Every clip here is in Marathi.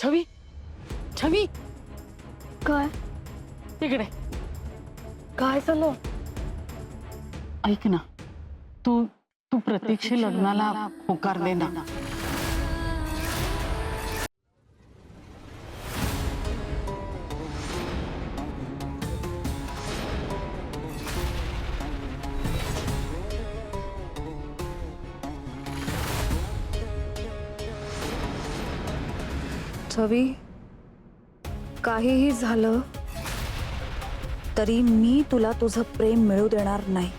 छवी छवी काय इकडे काय झालं? ऐक ना, तू तू प्रतीकशी लग्नाला होकार दे ना. छवी, काहीही झालं तरी मी तुला तुझं प्रेम मिळू देणार नाही.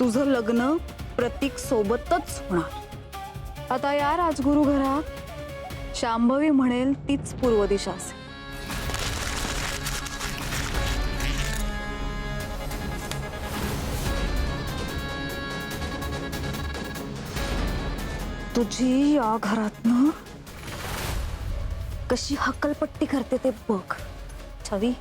तुझं लग्न प्रतीक सोबतच होणार. आता या राजगुरु घरात शांभवी म्हणेल तीच पूर्व दिशा असेल. तुझी या घरातनं कशी हक्कलपट्टी करते ते बघ छवी.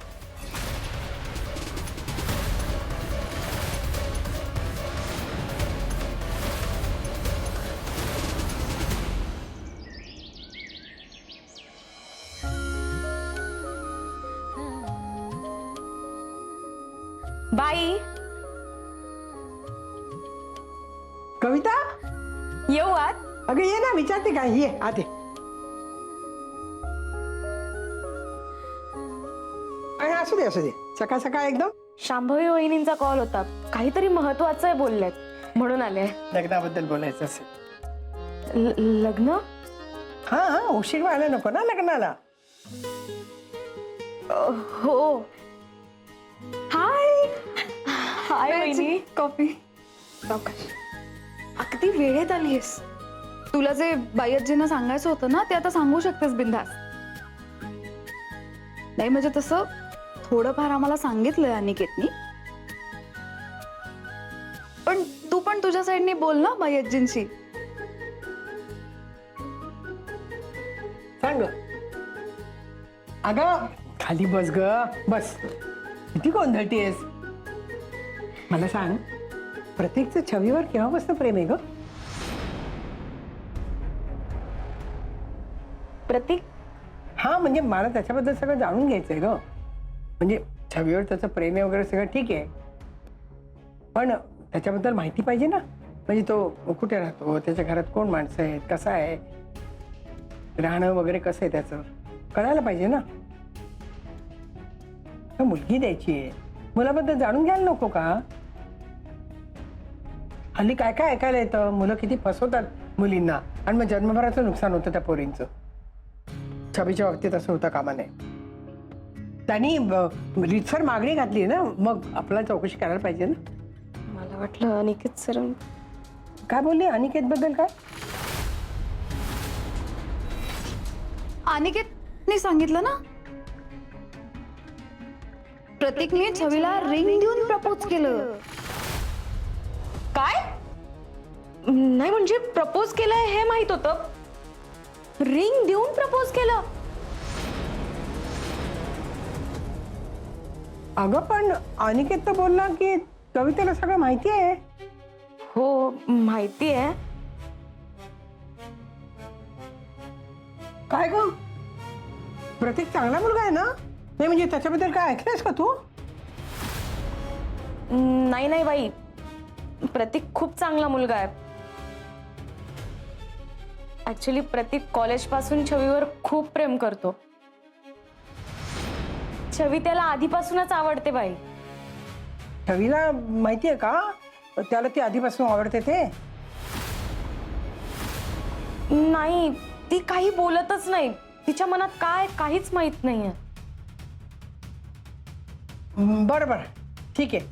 बाई, कविता, येऊ आत? अगं ये ना, विचारते काय, ये आते. असू दे सकाळ सकाळ एकदम. शांभवी वहिनींचा कॉल होता, काहीतरी महत्वाचं आहे बोललेत म्हणून आले. लग्नाबद्दल बोलायचं असेल. लग्न? हा, उशीर व्हायला नको ना लग्नाला. हो. हाय हाय वहिनी. कॉफी. अगदी वेळेत आलीस. तुला जे बायज्जींना सांगायचं होतं ना ते आता सांगू शकतेस बिंदास. नाही म्हणजे तसं थोडंफार आम्हाला सांगितलंय अनिकेतनी, पण तू पण तुझ्या साईडनी बोल ना बायज्जींशी. सांग. अगं खाली बस ग, बस. किती गोंधळतीयस. मला सांग, प्रत्येकचं छवीवर केव्हापासून प्रेम आहे ग? प्रतीक? हा म्हणजे मला त्याच्याबद्दल सगळं जाणून घ्यायचंय ग. म्हणजे छवीवर त्याचं प्रेम आहे वगैरे सगळं ठीक आहे, पण त्याच्याबद्दल माहिती पाहिजे ना. म्हणजे तो कुठे राहतो, त्याच्या घरात कोण माणसं आहेत, कसं आहे राहणं वगैरे, कसं आहे त्याचं कळायला पाहिजे ना. मुलगी द्यायची आहे, मुलाबद्दल जाणून घ्यायला नको का? हल्ली काय काय ऐकायला येतं, मुलं किती फसवतात मुलींना आणि मग जन्मभराचं नुकसान होतं त्या पोरींचं. छबीच्या बाबतीत असं होतं कामा नये. त्यांनी रीतसर मागणी घातली ना, मग आपल्याला चौकशी करायला पाहिजे ना. मला वाटलं अनिकेत सर. काय बोलली अनिकेत बद्दल? काय अनिकेतने सांगितलं ना, प्रतीकने छवीला रिंग देऊन प्रपोज केलं. काय? नाही म्हणजे प्रपोज केलंय हे माहित होतं, रिंग देऊन प्रपोज केलं? अगं पण अनिकेत तर बोलला की कवितेला सगळं माहिती आहे. हो माहिती आहे. काय ग, प्रतीक चांगला मुलगा आहे ना? नाही म्हणजे त्याच्याबद्दल काय ऐकलंयस का तू? नाही नाही बाई, प्रतीक खूप चांगला मुलगा आहे. ऍक्च्युली प्रतीक कॉलेज पासून छवीवर खूप प्रेम करतो. छवी त्याला आधीपासूनच आवडते बाई. छवीला माहिती आहे का त्याला ती आधीपासून आवडते ते? नाही, ती काही बोलतच नाही. तिच्या मनात काय काहीच माहित नाहीये. बरं बरं ठीक आहे,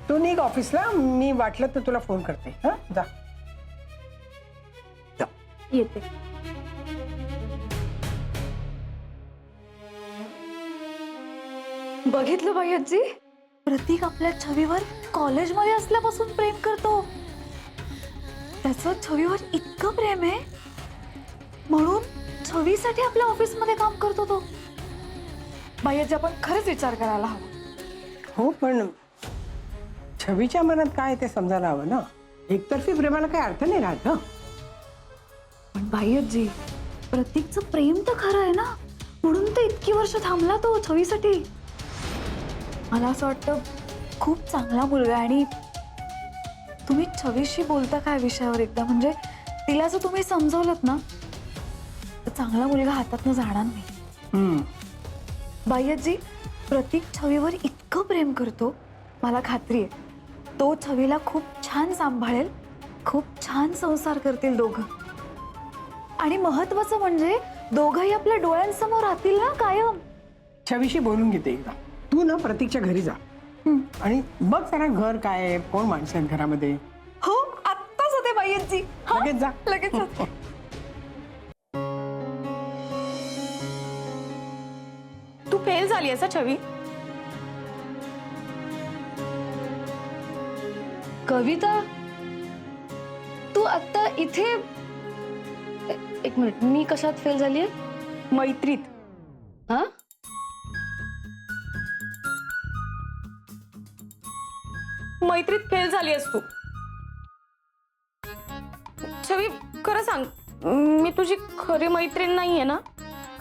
तू निघ ऑफिसला, मी वाटलं तर तुला फोन करते. हा जा. येते. बघितलं बायज्जी, प्रतीक आपल्या छवीवर कॉलेजमध्ये असल्यापासून प्रेम करतो. त्याचं छवीवर इतकं प्रेम आहे म्हणून छवीसाठी आपल्या ऑफिसमध्ये काम करतो तो. बायज्जी, आपण खरंच विचार करायला हवा. हो पण छवीच्या मनात काय ते समजायला हवं ना. एकतर्फी प्रेमाला काही अर्थ नाही राहत. पण बायज्जी, प्रतीकचं प्रेम तर खरं आहे ना, म्हणून तर इतकी वर्ष थांबला तो छवीसाठी. मला असं वाटतं खूप चांगला मुलगा आहे. आणि तुम्ही छवीशी बोलता काय विषयावर एकदा, म्हणजे तिला जर तुम्ही समजवलंत ना तर चांगला मुलगा हातातनं जाणार नाही. हम्म. बाय्याजी, प्रतीक छवीवर इतकं प्रेम करतो, मला खात्री आहे तो छवीला खूप छान सांभाळेल, खूप छान संसार करतील दोघं. आणि महत्वाचं म्हणजे दोघंही आपल्या डोळ्यांसमोर राहतील ना कायम. छवीशी बोलून घेते एकदा. तू ना प्रतीकच्या घरी जा आणि बघ जरा घर काय आहे, कोण माणसं आहेत घरामध्ये. हो, आत्ताच होते बाय्याजी. लगेच जा. लगेच होते. तू फेल झाली असा छवी. कविता, तू आता इथे एक मिनिट, मी कशात फेल झालीये? मैत्रीत. हा? मैत्रीत फेल झाली आहेस तू. छवी, खरं सांग, मी तुझी खरी मैत्रीण नाहीये ना?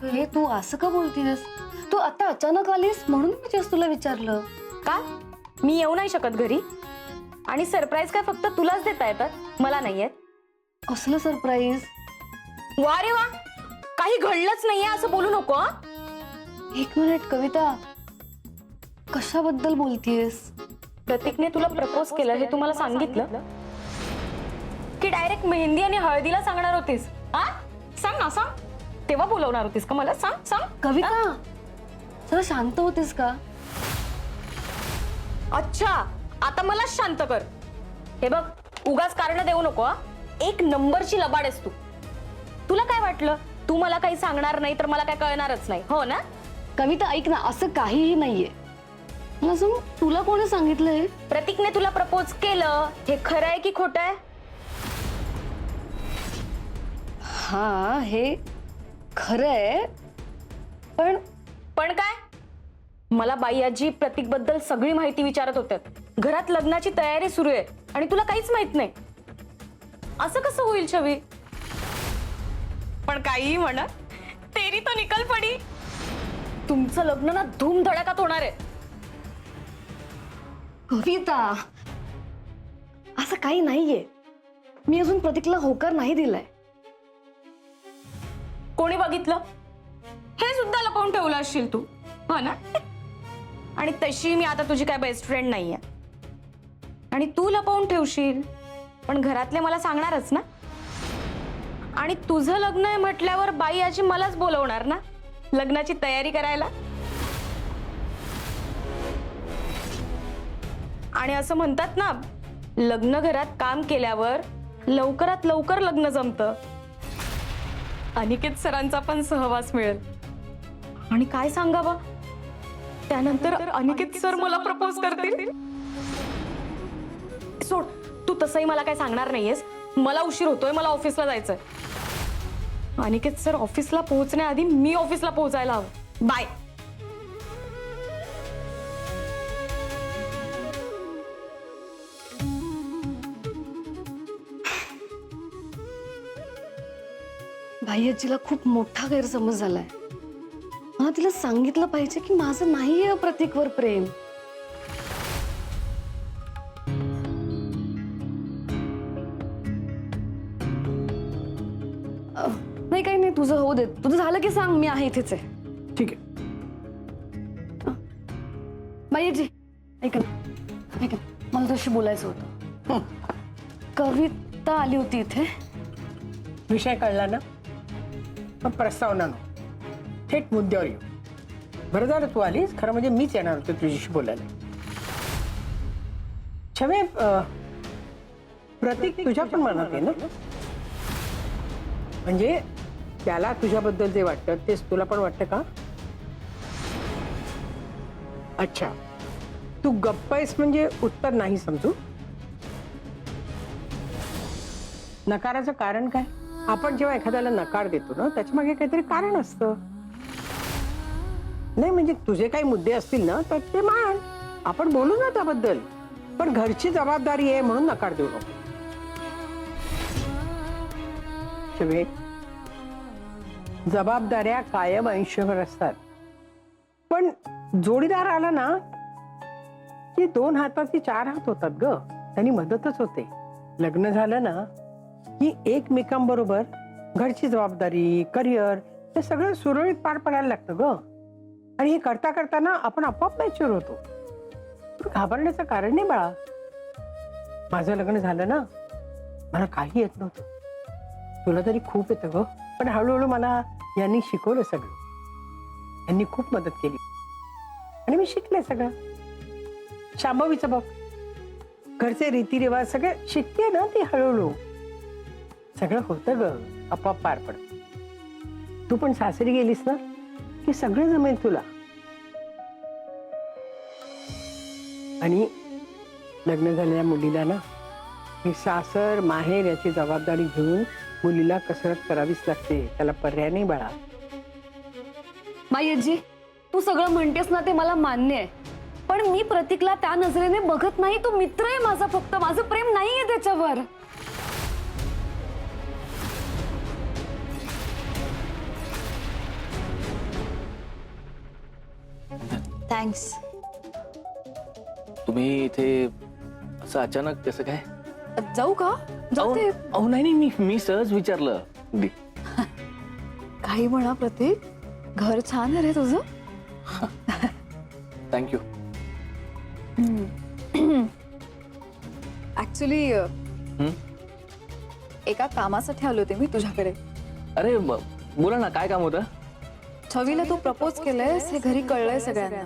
हे तू असं का बोलतीयस? तू आता अचानक आलीस म्हणून मी just तुला विचारलं. का? मी येऊ नाही शकत घरी? आणि सरप्राईज काय फक्त तुलाच देता येतात, मला नाही येत? कसलं सरप्राईज? वा रे वा, काही घडलंच नाहीये असं बोलू नको. हं? एक मिनिट कविता, कशाबद्दल बोलतीयस? प्रतीकने तुला प्रपोज केलं हे तुम्हाला सांगितलं की डायरेक्ट मेहंदी आणि हळदीला सांगणार होतीस? हा, सांग ना, सांग. तेव्हा बोलवणार होतीस का मला? सांग सांग. कविता, जरा शांत होतीस का? अच्छा, आता मला शांत कर. हे बघ, उगाच कारण देऊ नको. हं? एक नंबरची लबाड आहेस तू. तुला काय वाटलं तू मला काही सांगणार नाही तर मला काय कळणारच नाही, हो ना? कविता ऐक ना, असं काहीही नाहीये. मला सांग, तुला कोणी सांगितलंय? प्रतीकने तुला प्रपोज केलं हे खरं आहे की खोटं आहे? हा, हे खरं आहे, पण पण काय? मला बाई आजी प्रतीक बद्दल सगळी माहिती विचारत होत्या. घरात लग्नाची तयारी सुरू आहे आणि तुला काहीच माहित नाही. असं कसं होईल छवी? पण काही म्हणा, तेरी तो निकल पडी. तुमचं लग्न ना धूमधडाक्यात होणार आहे. कविता, असं काही नाहीये. मी अजून प्रतीकला होकार नाही दिलाय. कोणी बघितलं? हे सुद्धा लपवून ठेवलं असशील तू, हो ना? आणि तशी मी आता तुझी काय बेस्ट फ्रेंड नाहीये. आणि तू लपवून ठेवशील पण घरातले मला सांगणारच ना. आणि तुझं लग्न आहे म्हटल्यावर बाई आजी मलाच बोलवणार ना लग्नाची तयारी करायला. आणि असं म्हणतात ना, लग्न घरात काम केल्यावर लवकरात लवकर लग्न जमतं. अनिकेत सरांचा पण सहवास मिळेल. आणि काय सांगावं, त्यानंतर अनिकेत सर मला प्रपोज करतील. सोड, तू तसंही मला काय सांगणार नाहीयेस. मला उशीर होतोय, मला ऑफिसला जायचंय. अनिकेत सर ऑफिसला पोहोचण्याआधी मी ऑफिसला पोहोचायला हवं. बाय. भाईजीला खूप मोठा गैरसमज झालाय. मला तिला सांगितलं पाहिजे की माझं नाहीये प्रतीकवर प्रेम. नाही, काही नाही, तुझं होऊ दे. तुझं झालं की सांग, मी आहे इथेच आहे. ठीक आहे. भाईजी ऐक ना, ऐक ना, मला तुझ्याशी बोलायचं होतं. कविता आली होती इथे. विषय कळला ना? मग प्रस्तावना नो, थेट मुद्द्यावर येऊ. बरं झालं तू आलीस. खरं म्हणजे मीच येणार होतो तुझ्याशी बोलायला. छवे, प्रतीक तुझ्या पण मनात आहे ना? म्हणजे त्याला तुझ्याबद्दल जे वाटतं तेच तुला पण वाटतं का? अच्छा, तू गप्प आहेस म्हणजे उत्तर नाही समजू. नकाराचं कारण काय? आपण जेव्हा एखाद्याला नकार देतो ना, त्याच्या मागे काहीतरी कारण असतं. नाही म्हणजे तुझे काही मुद्दे असतील ना तर ते मान, आपण बोलू ना त्याबद्दल. पण घरची जबाबदारी आहे म्हणून नकार देऊ नको. जबाबदाऱ्या कायम आयुष्यभर असतात, पण जोडीदार आला ना की 2 हाताचे 4 हात होतात ग. त्यांनी मदतच होते. लग्न झालं ना की एकमेकांबरोबर घरची जबाबदारी, करिअर हे सगळं सुरळीत पार पडायला लागतं ग. आणि हे करता करताना आपण आपोआप मॅच्युअर होतो. घाबरण्याचं कारण नाही बाळा. माझं लग्न झालं ना, मला काही येत नव्हतं. तुला तरी खूप येतं ग, पण हळूहळू मला यांनी शिकवलं सगळं. यांनी खूप मदत केली आणि मी शिकले सगळं. शांभवीचं बघ, घरचे रीतिरिवाज सगळे शिकते ना ती हळूहळू. सगळं होतं ग, आपोआप पार पडत. तू पण सासरी गेलीस ना की सगळं जमेल तुला. आणि लग्न झालेल्या मुलीला ना हे सासर माहेर याची जबाबदारी घेऊन मुलीला कसरत करावीच लागते. त्याला पर्याय नाही बाळा. माई आजी, तू सगळं म्हणतेस ना ते मला मान्य आहे, पण मी प्रतीकला त्या नजरेने बघत नाही. तो मित्र आहे माझा, फक्त माझं प्रेम नाहीये त्याच्यावर. थँक्स. तुम्ही इथे असं अचानक कसं काय? जाऊ का? जाते. अहो नाही नाही, मी सहज विचारलं. काही म्हणा प्रतीक, घर छान आहे रे तुझं. थँक्यू. ऍक्च्युली एका कामासाठी आले होते मी तुझ्याकडे. अरे बोला ना, काय काम होतं? छवीला तू प्रपोज केलंयस हे घरी कळलंय सगळ्यांना.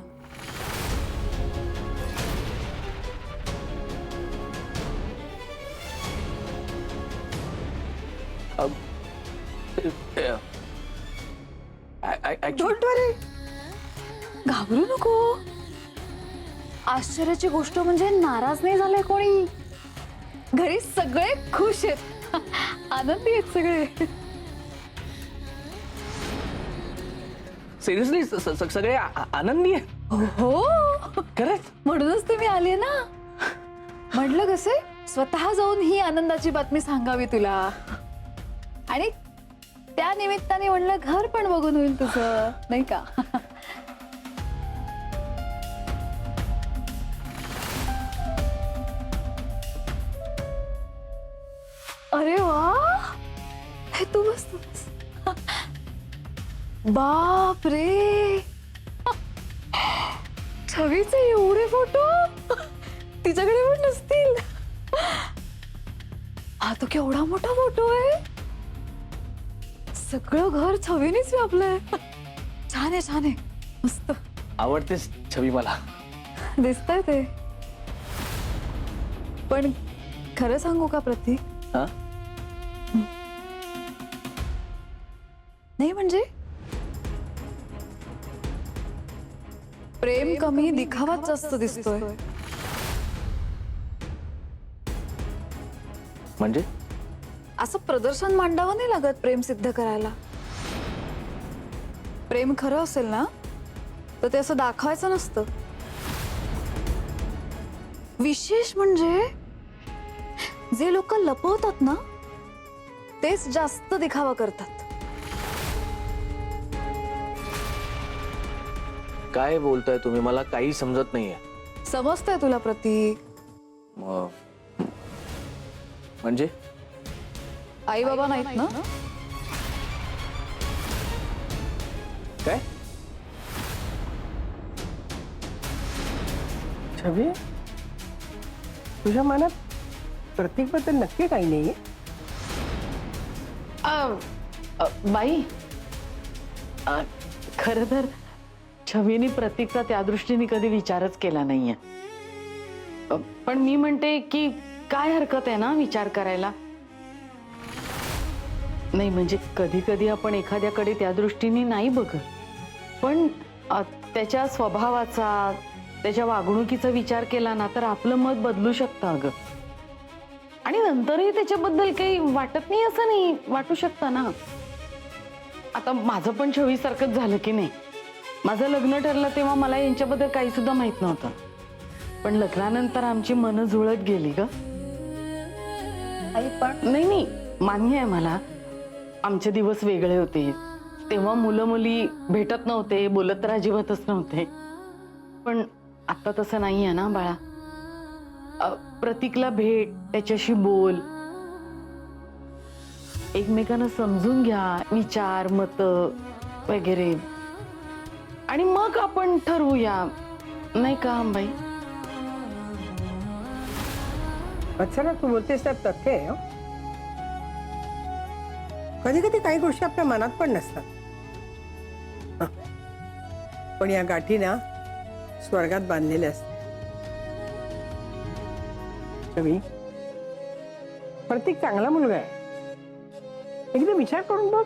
डोंट वरी. घाबरू नको. आश्चर्याची गोष्ट म्हणजे नाराज नाही झालंय कोणी. घरी सगळे खुश आहेत, आनंदी आहेत सगळे. सिरियसली सगळे आनंदी आहे? हो, खरंच? म्हणूनच तुम्ही आले ना. म्हटलं कसे स्वतः जाऊन ही आनंदाची बातमी सांगावी तुला, आणि त्या निमित्ताने म्हणलं घर पण बघून होईल तुझं, नाही का? अरे वा, हे तू बस, तू बस. बाप रे, छवीचे एवढे फोटो तिच्याकडे पण नसतील. हा तो केवढा मोठा फोटो आहे. सगळं घर छवीनेच व्यापलंय. छान आहे, छान आहे, मस्त. आवडतेस छवी मला. दिसतंय ते. पण खरं सांगू का प्रतीक? हा? नाही म्हणजे प्रेम कमी, दिखावाच जास्त दिसतोय. म्हणजे असं प्रदर्शन मांडावं नाही लागत प्रेम सिद्ध करायला. प्रेम खरं असेल ना तर ते असं दाखवायचं नसतं. विशेष म्हणजे जे लोक लपवतात ना तेच जास्त दिखावा करतात. काय बोलताय तुम्ही? मला काही समजत नाहीये. समजतंय तुला प्रतीक? म्हणजे आई बाबा नाहीत ना? काय? छवी, तुझ्या मनात प्रतीक बद्दल नक्की काही नाहीये? बाई, खरं तर छवीनी प्रतीकचा त्या दृष्टीने कधी विचारच केला नाहीये. पण मी म्हणते की काय हरकत आहे ना विचार करायला. नाही म्हणजे कधी कधी आपण एखाद्याकडे त्या दृष्टीने नाही बघत, पण त्याच्या स्वभावाचा, त्याच्या वागणुकीचा विचार केला ना तर आपलं मत बदलू शकतं अगं. आणि नंतरही त्याच्याबद्दल काही वाटत नाही असं नाही, वाटू शकतं ना. आता माझं पण छवीसारखंच झालं की नाही. माझं लग्न ठरलं तेव्हा मला यांच्याबद्दल काही सुद्धा माहित नव्हतं, पण लग्नानंतर आमची मनं जुळत गेली ग. आई पण नाही मान्य आहे मला, आमचे दिवस वेगळे होते, तेव्हा मुलं मुली भेटत नव्हते, बोलत तर अजिबातच नव्हते. पण आता तसं नाहीये ना बाळा. प्रतीकला भेट, त्याच्याशी बोल, एकमेकांना समजून घ्या, विचार मत वगैरे, आणि मग आपण ठरवूया, नाही का अंबाई? वत्सला, तू बोलतेस त्यात तथ्य आहे. कधी कधी काही गोष्टी आपल्या मनात पण नसतात. हं. पण या गाठी ना स्वर्गात बांधलेल्या असतात. छवी, प्रत्येक चांगला मुलगा आहे. एकदा विचार करून बघ.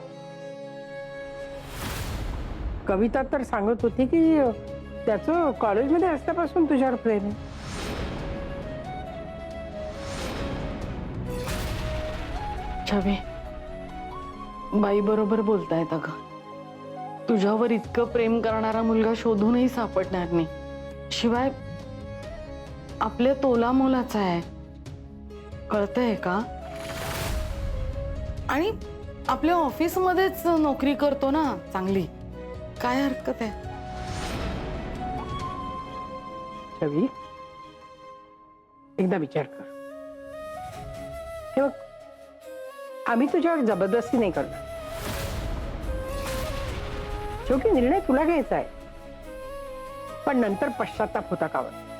कविता तर सांगत होती की त्याचं कॉलेजमध्ये असल्यापासून तुझ्यावर प्रेम आहे. छवे, बाई बरोबर बोलतायत अगं. तुझ्यावर इतकं प्रेम करणारा मुलगा शोधूनही सापडणार नाही. शिवाय आपल्या तोला मोलाचा आहे, कळतंय का? आणि आपल्या ऑफिसमध्येच नोकरी करतो ना चांगली, काय हरकत आहे? छवी, एकदा विचार कर. हे बघ, आम्ही तुझ्यावर जबरदस्ती नाही करणार. शेवटी निर्णय तुला घ्यायचा आहे, पण नंतर पश्चाताप होता कामा नये.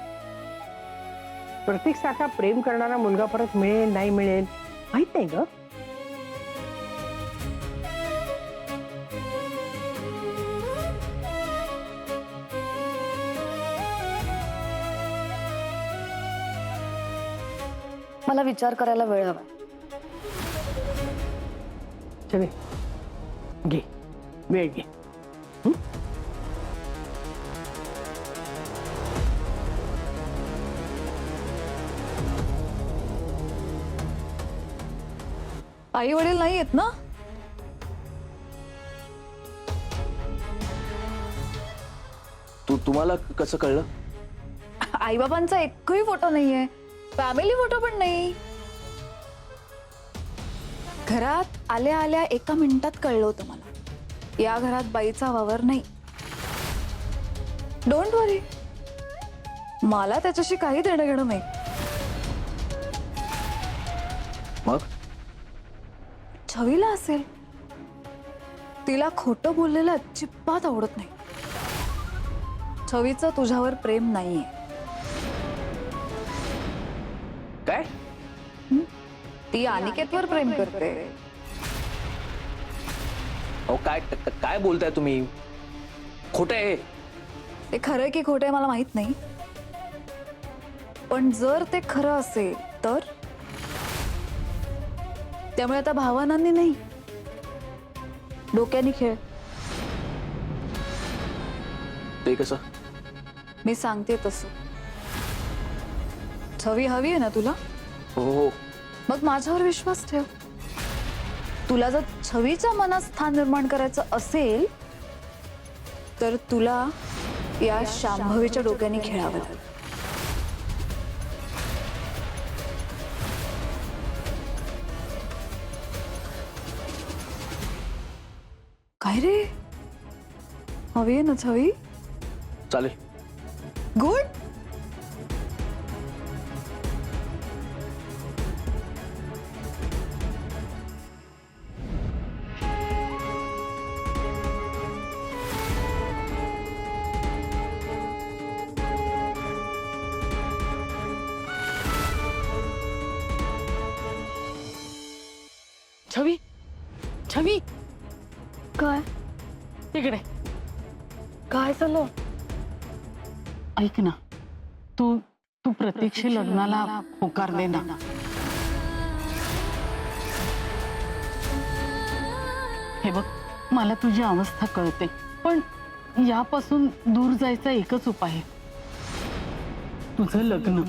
प्रत्येक सारखा प्रेम करणारा मुलगा परत मिळेल नाही मिळेल माहित नाही ग. मला विचार करायला वेळ हवा. चले, घे वेळ घे. हं? आई वडील नाही आहेत ना? तुम्हाला कसं कळलं? आई बाबांचा एकही फोटो नाहीये, फॅमिली फोटो पण नाही. घरात आल्या आल्या एका मिनिटात कळलं होतं मला, या घरात बाईचा वावर नाही. डोंट वरी, मला त्याच्याशी काही देणं घेणं नाही. मग छवीला असेल, तिला खोटं बोललेलं अजिबात आवडत नाही. छवीचं तुझ्यावर प्रेम नाहीये. काय? ती अनिकेतवर प्रेम करते. अहो काय काय बोलताय तुम्ही? खोटं आहे. ते खरंय की खोटं आहे मला माहित नाही, पण जर ते खरं असेल तर त्यामुळे आता भावनांनी नाही, डोक्याने खेळ. ते कसं? मी सांगते तसं. छवी हवी आहे ना तुला? हो हो. मग माझ्यावर विश्वास ठेव. तुला जर छवीच्या मनात स्थान निर्माण करायचं असेल तर तुला या शांभवीच्या डोक्याने खेळावं लागेल. काय रे, हवी आहे ना छवी? चालेल. गुड. छवी, छवी, काय तिकडे काय झालं? ऐक ना, तू तू प्रतीकशी लग्नाला होकार दे ना. हे बघ, मला तुझी अवस्था कळते, पण यापासून दूर जायचा एकच उपाय आहे, तुझं लग्न.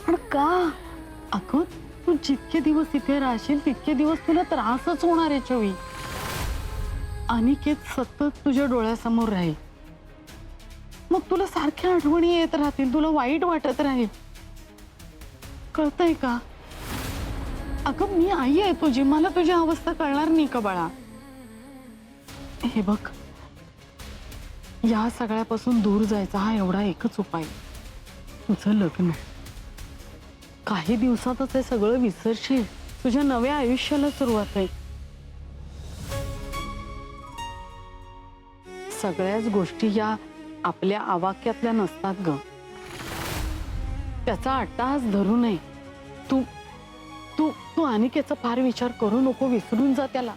पण का? अगं, तू जितके दिवस इथे राहशील तितके दिवस तुला त्रासच होणार आहे छवी. अनिकेत सतत तुझ्या डोळ्यासमोर राहील, मग तुला सारख्या आठवणी येत राहतील, तुला वाईट वाटत राहील. कळतंय का? अगं, मी आई आहे तुझी, मला तुझी अवस्था कळणार नाही का बाळा? हे बघ, या सगळ्यापासून दूर जायचा हा एवढा एकच उपाय. तुझं लग्न. काही दिवसातच हे सगळं विसरशील. तुझ्या नव्या आयुष्याला सुरुवात आहे. सगळ्याच गोष्टी या आपल्या आवाक्यातल्या नसतात ग. त्याचा अट्टाहास धरू नये. तू तू तू अनिकेचा फार विचार करू नको. विसरून जा त्याला.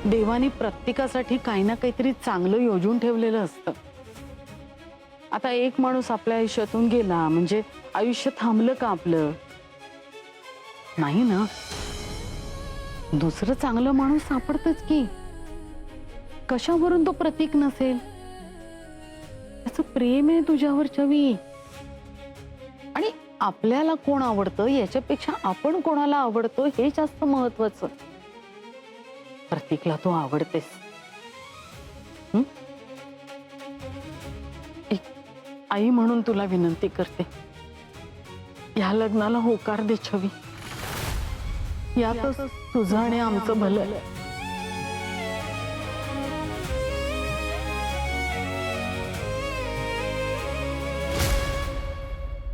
देवाने प्रत्येकासाठी काही ना काहीतरी चांगलं योजून ठेवलेलं असतं. आता एक माणूस आपल्या आयुष्यातून गेला म्हणजे आयुष्य थांबलं का आपलं? नाही ना. दुसरं चांगलं माणूस सापडतच की. कशावरून तो प्रतीक नसेल? त्याचं प्रेम आहे तुझ्यावर छवी. आणि आपल्याला कोण आवडतं याच्यापेक्षा आपण कोणाला आवडतो हे जास्त महत्वाचं. प्रतीकला तू आवडतेस. एक आई म्हणून तुला विनंती करते, या लग्नाला होकार दे छवी. यातच तुझं आणि आमचं भलं.